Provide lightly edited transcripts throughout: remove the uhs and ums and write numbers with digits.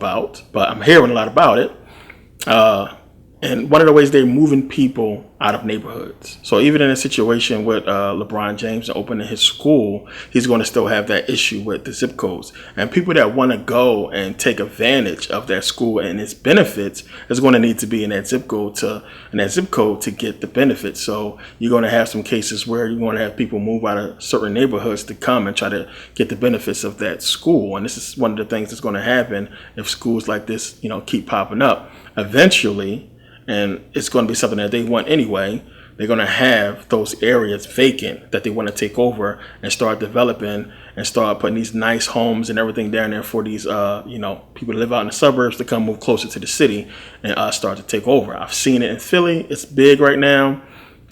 about, but I'm hearing a lot about it. And one of the ways they're moving people out of neighborhoods. So even in a situation with LeBron James opening his school, he's going to still have that issue with the zip codes. And people that want to go and take advantage of that school and its benefits is going to need to be in that zip code to get the benefits. So you're going to have some cases where you're going to have people move out of certain neighborhoods to come and try to get the benefits of that school. And this is one of the things that's going to happen if schools like this, keep popping up. Eventually, and it's going to be something that they want anyway, they're going to have those areas vacant that they want to take over and start developing and start putting these nice homes and everything down there for these, people that live out in the suburbs to come move closer to the city and start to take over. I've seen it in Philly. It's big right now.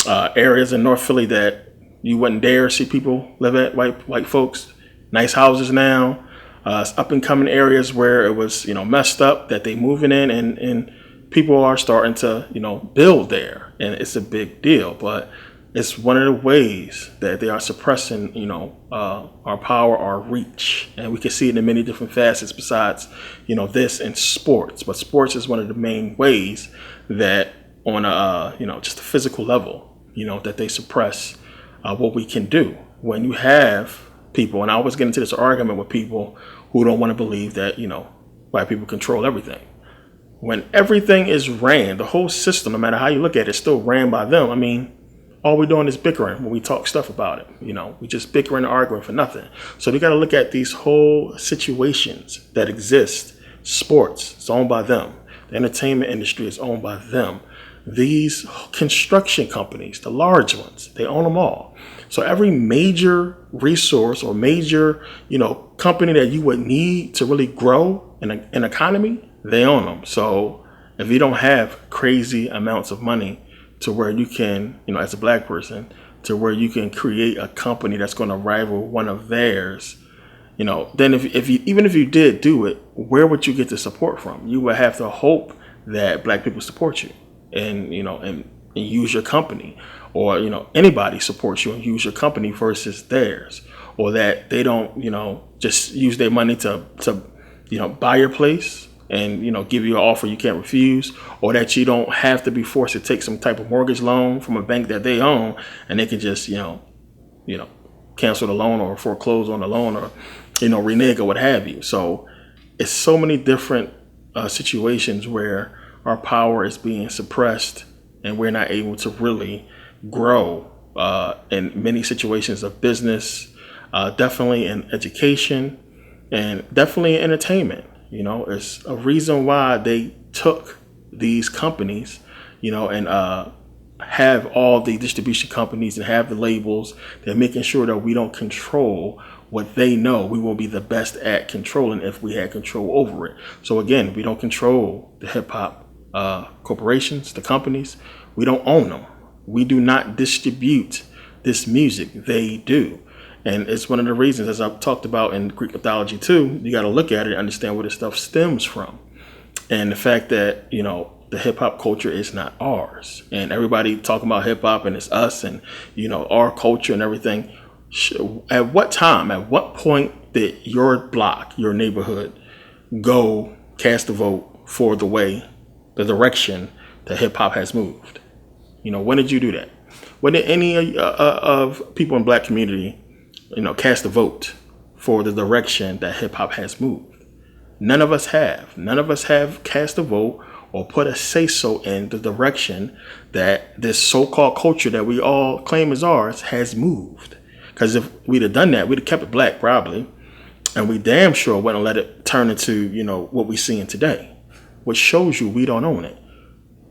Areas in North Philly that you wouldn't dare see people live at, white folks. Nice houses now. Up and coming areas where it was, messed up that they moving in and people are starting to, build there, and it's a big deal. But it's one of the ways that they are suppressing, our power, our reach, and we can see it in many different facets besides, this and sports. But sports is one of the main ways that, on a, just a physical level, that they suppress what we can do. When you have people, and I always get into this argument with people who don't want to believe that, white people control everything. When everything is ran, the whole system, no matter how you look at it, is still ran by them. I mean, all we're doing is bickering when we talk stuff about it. We just bickering and arguing for nothing. So we got to look at these whole situations that exist. Sports, it's owned by them. The entertainment industry is owned by them. These construction companies, the large ones, they own them all. So every major resource or major, company that you would need to really grow an economy, they own them. So if you don't have crazy amounts of money to where you can, as a black person, to where you can create a company that's going to rival one of theirs, then if you did do it, where would you get the support from? You would have to hope that black people support you and use your company, or anybody supports you and use your company versus theirs, or that they don't just use their money to buy your place and give you an offer you can't refuse, or that you don't have to be forced to take some type of mortgage loan from a bank that they own, and they can just cancel the loan or foreclose on the loan, or renege or what have you. So it's so many different situations where our power is being suppressed and we're not able to really grow in many situations of business, definitely in education, and definitely in entertainment. It's a reason why they took these companies, and have all the distribution companies and have the labels. They're making sure that we don't control what they know we will be the best at controlling if we had control over it. So again, we don't control the hip hop corporations, the companies. We don't own them. We do not distribute this music. They do. And it's one of the reasons, as I've talked about in Greek mythology too, you got to look at it and understand where this stuff stems from. And the fact that, the hip hop culture is not ours. And everybody talking about hip hop and it's us and, our culture and everything. At what time, at what point did your block, your neighborhood, go cast a vote for the direction that hip hop has moved? When did you do that? When did any of people in black community, cast a vote for the direction that hip hop has moved? None of us have. None of us have cast a vote or put a say-so in the direction that this so-called culture that we all claim is ours has moved. Because if we'd have done that, we'd have kept it black probably. And we damn sure wouldn't let it turn into, what we're seeing today, which shows you we don't own it.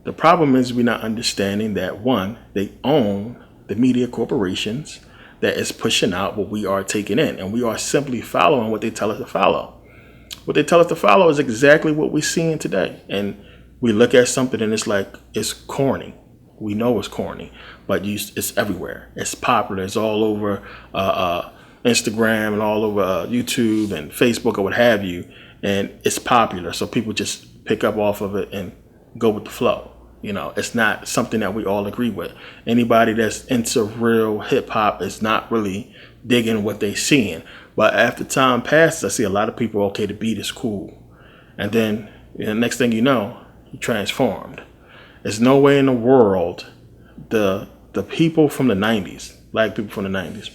The problem is we're not understanding that, one, they own the media corporations that is pushing out what we are taking in, and we are simply following what they tell us to follow. What they tell us to follow is exactly what we're seeing today. And we look at something and it's like, it's corny. We know it's corny, but it's everywhere. It's popular. It's all over Instagram and all over YouTube and Facebook or what have you. And it's popular. So people just pick up off of it and go with the flow. It's not something that we all agree with. Anybody that's into real hip hop is not really digging what they seeing. But after time passes, I see a lot of people, okay, the beat is cool. And then the next thing you know, he transformed. There's no way in the world the people from the 90s, black people from the 90s,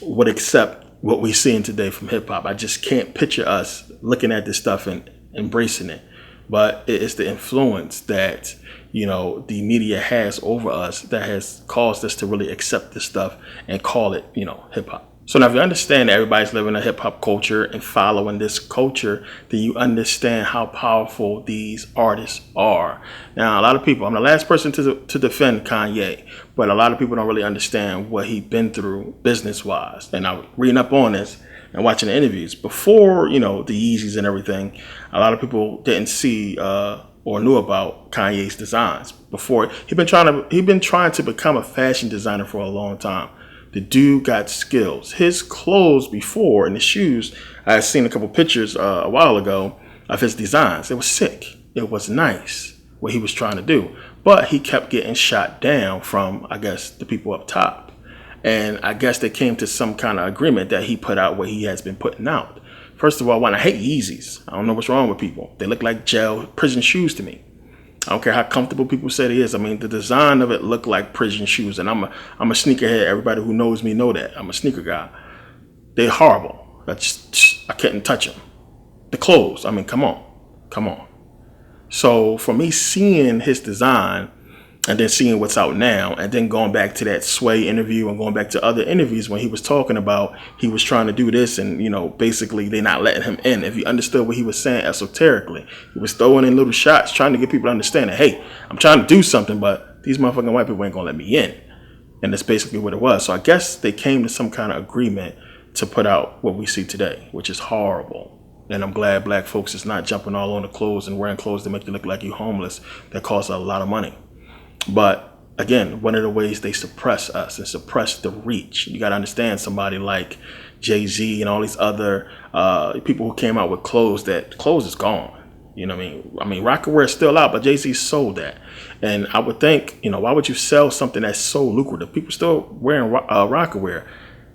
would accept what we're seeing today from hip hop. I just can't picture us looking at this stuff and embracing it. But it's the influence that, the media has over us that has caused us to really accept this stuff and call it, hip hop. So now if you understand that everybody's living a hip hop culture and following this culture, then you understand how powerful these artists are. Now, a lot of people, I'm the last person to defend Kanye, but a lot of people don't really understand what he's been through business wise. And I was reading up on this and watching the interviews before, the Yeezys and everything. A lot of people didn't see or knew about Kanye's designs before. He'd been trying to become a fashion designer for a long time. The dude got skills. His clothes before and his shoes, I had seen a couple pictures a while ago of his designs. It was sick. It was nice what he was trying to do. But he kept getting shot down from, I guess, the people up top. And I guess they came to some kind of agreement that he put out what he has been putting out. First of all, one, I hate Yeezys. I don't know what's wrong with people. They look like jail prison shoes to me. I don't care how comfortable people say it is. I mean, the design of it looked like prison shoes. And I'm a sneakerhead. Everybody who knows me know that. I'm a sneaker guy. They're horrible. I couldn't touch them. The clothes, I mean, come on. So for me seeing his design and then seeing what's out now and then going back to that Sway interview and going back to other interviews when he was talking about he was trying to do this and, basically they're not letting him in. If you understood what he was saying esoterically, he was throwing in little shots trying to get people to understand that, hey, I'm trying to do something, but these motherfucking white people ain't going to let me in. And that's basically what it was. So I guess they came to some kind of agreement to put out what we see today, which is horrible. And I'm glad black folks is not jumping all on the clothes and wearing clothes that make you look like you're homeless. That costs a lot of money. But again, one of the ways they suppress us and suppress the reach. You got to understand somebody like Jay-Z and all these other people who came out with clothes is gone. You know what I mean? I mean, Rockaware is still out, but Jay-Z sold that. And I would think, why would you sell something that's so lucrative? People still wearing Rockaware.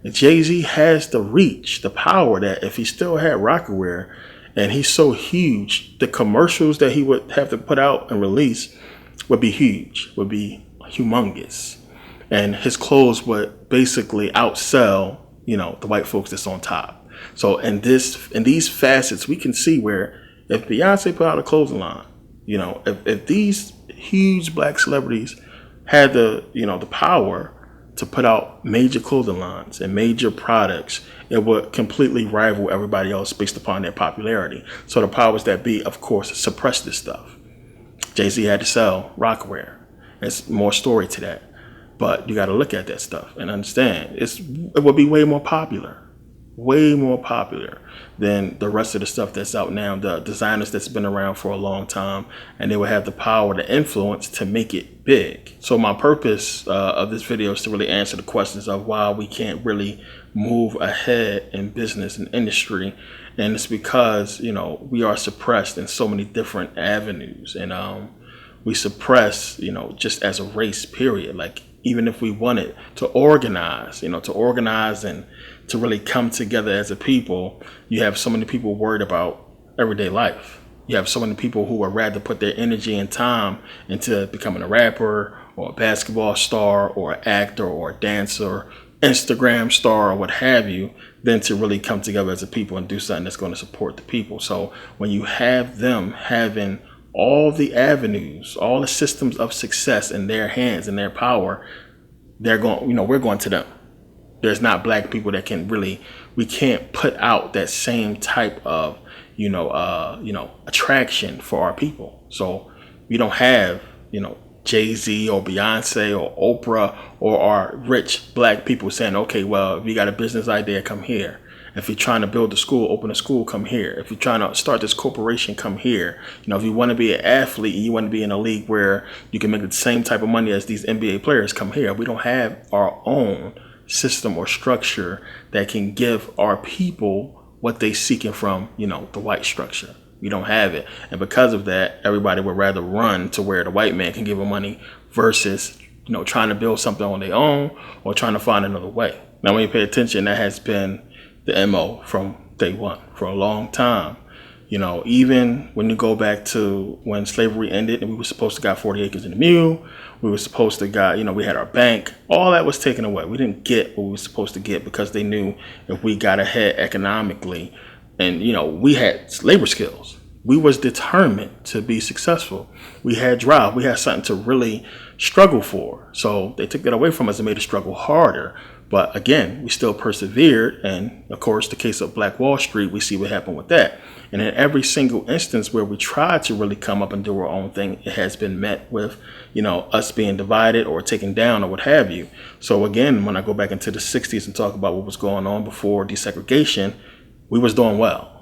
And Jay-Z has the reach, the power that if he still had Rockaware and he's so huge, the commercials that he would have to put out and release would be huge, would be humongous. And his clothes would basically outsell, the white folks that's on top. So in these facets, we can see where if Beyonce put out a clothing line, if these huge black celebrities had the power to put out major clothing lines and major products, it would completely rival everybody else based upon their popularity. So the powers that be, of course, suppress this stuff. Jay-Z had to sell Rockaware. There's more story to that. But you got to look at that stuff and understand it would be way more popular than the rest of the stuff that's out now, the designers that's been around for a long time, and they would have the power, the influence to make it big. So my purpose of this video is to really answer the questions of why we can't really move ahead in business and industry. And it's because, we are suppressed in so many different avenues. And we suppress, just as a race, period. Like, even if we wanted to organize, and to really come together as a people, you have so many people worried about everyday life. You have so many people who would rather put their energy and time into becoming a rapper or a basketball star or an actor or a dancer, Instagram star or what have you, than to really come together as a people and do something that's going to support the people. So when you have them having all the avenues, all the systems of success in their hands and their power, they're going, we're going to them. There's not black people that can really, we can't put out that same type of, attraction for our people. So we don't have, Jay-Z or Beyonce or Oprah or our rich black people saying, okay, well, if you got a business idea, come here. If you're trying to build a school, open a school, come here. If you're trying to start this corporation, come here. If you want to be an athlete and you want to be in a league where you can make the same type of money as these NBA players, come here. We don't have our own system or structure that can give our people what they're seeking from, the white structure. We don't have it. And because of that, everybody would rather run to where the white man can give them money versus, trying to build something on their own or trying to find another way. Now, when you pay attention, that has been the MO from day one for a long time. You know, even when you go back to when slavery ended and we were supposed to got 40 acres and a mule, we were supposed to got, you know, we had our bank, all that was taken away. We didn't get what we were supposed to get because they knew if we got ahead economically and, you know, we had labor skills. We was determined to be successful. We had drive. We had something to really struggle for. So they took that away from us and made us struggle harder. But again, we still persevered. And of course, the case of Black Wall Street, we see what happened with that. And in every single instance where we tried to really come up and do our own thing, it has been met with, you know, us being divided or taken down or what have you. So again, when I go back into the 60s and talk about what was going on before desegregation, we was doing well,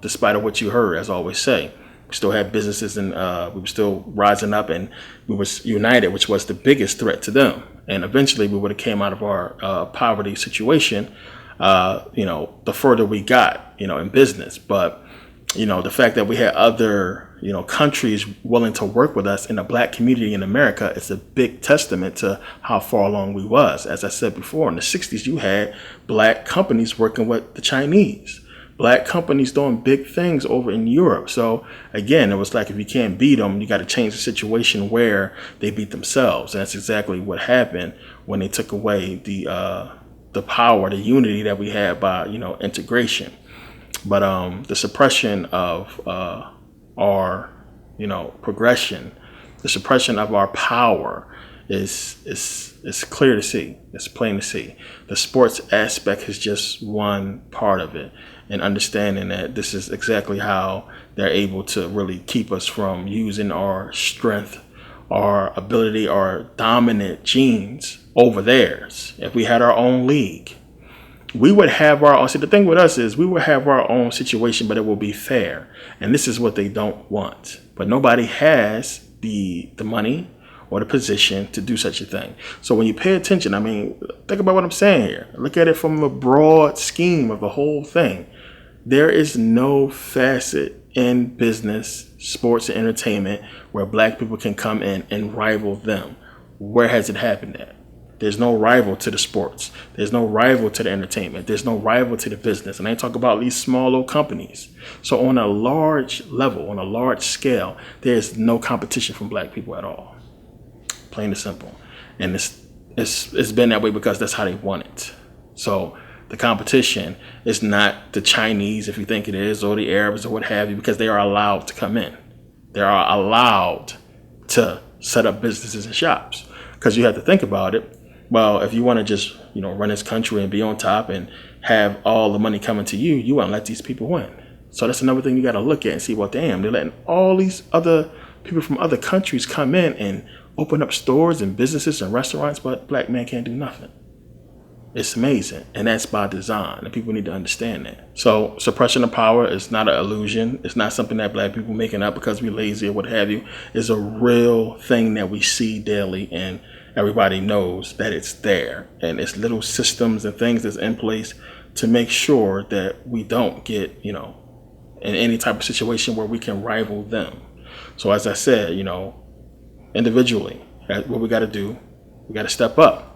despite of what you heard, as I always say. We still had businesses and we were still rising up and we was united, which was the biggest threat to them. And eventually we would have came out of our poverty situation, you know, the further we got, you know, in business. But, you know, the fact that we had other, you know, countries willing to work with us in the Black community in America is a big testament to how far along we was. As I said before, in the 60s, you had Black companies working with the Chinese. Black companies doing big things over in Europe. So again, it was like if you can't beat them, you got to change the situation where they beat themselves. And that's exactly what happened when they took away the power, the unity that we had by, you know, integration. But the suppression of our, you know, progression, the suppression of our power is clear to see. It's plain to see. The sports aspect is just one part of it, and understanding that this is exactly how they're able to really keep us from using our strength, our ability, our dominant genes over theirs. If we had our own league, we would have our own. See, the thing with us is we would have our own situation, but it will be fair. And this is what they don't want. But nobody has the money or the position to do such a thing. So when you pay attention, I mean, think about what I'm saying here. Look at it from a broad scheme of the whole thing. There is no facet in business, sports, and entertainment where Black people can come in and rival them. Where has it happened at? There's no rival to the sports. There's no rival to the entertainment. There's no rival to the business. And I talk about these small little companies. So on a large level, on a large scale, there's no competition from Black people at all. Plain and simple. And it's been that way because that's how they want it. So the competition is not the Chinese, if you think it is, or the Arabs or what have you, because they are allowed to come in. They are allowed to set up businesses and shops. Because you have to think about it. Well, if you want to just, you know, run this country and be on top and have all the money coming to you, you want to let these people win. So that's another thing you got to look at and see what they're letting all these other people from other countries come in and open up stores and businesses and restaurants, but Black men can't do nothing. It's amazing. And that's by design. And people need to understand that. So suppression of power is not an illusion. It's not something that Black people making up because we're lazy or what have you. It's a real thing that we see daily, and everybody knows that it's there. And it's little systems and things that's in place to make sure that we don't get, you know, in any type of situation where we can rival them. So as I said, you know, individually, what we got to do, we got to step up.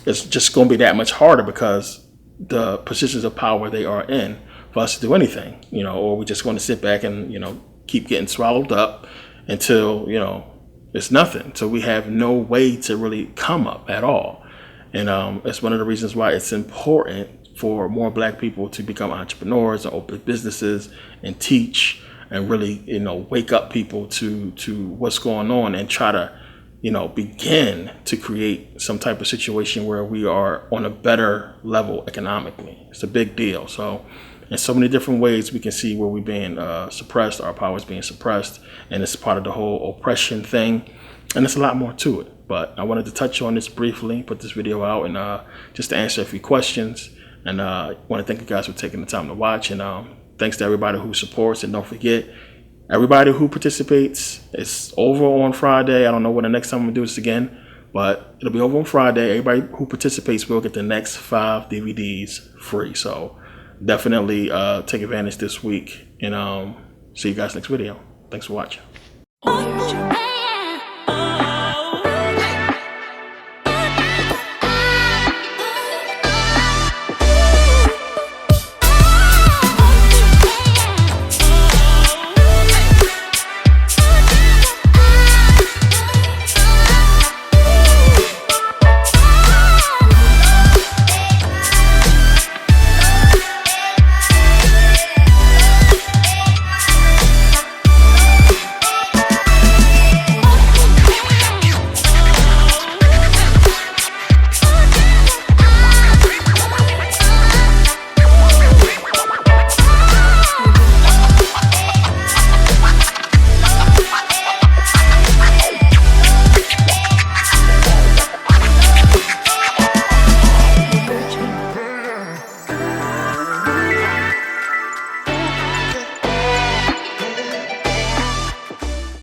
It's just going to be that much harder because the positions of power they are in for us to do anything, you know, or we're just going to sit back and, you know, keep getting swallowed up until, you know, it's nothing. So we have no way to really come up at all. And it's one of the reasons why it's important for more Black people to become entrepreneurs and open businesses and teach and really, you know, wake up people to what's going on and try to, you know, begin to create some type of situation where we are on a better level economically. It's a big deal. So in so many different ways, we can see where we're being suppressed, our power is being suppressed, and it's part of the whole oppression thing. And there's a lot more to it. But I wanted to touch on this briefly, put this video out, and just to answer a few questions. And I want to thank you guys for taking the time to watch. And thanks to everybody who supports. And don't forget, everybody who participates, it's over on Friday. I don't know when the next time I'm going to do this again, but it'll be over on Friday. Everybody who participates will get the next 5 DVDs free. So definitely take advantage this week, and see you guys next video. Thanks for watching.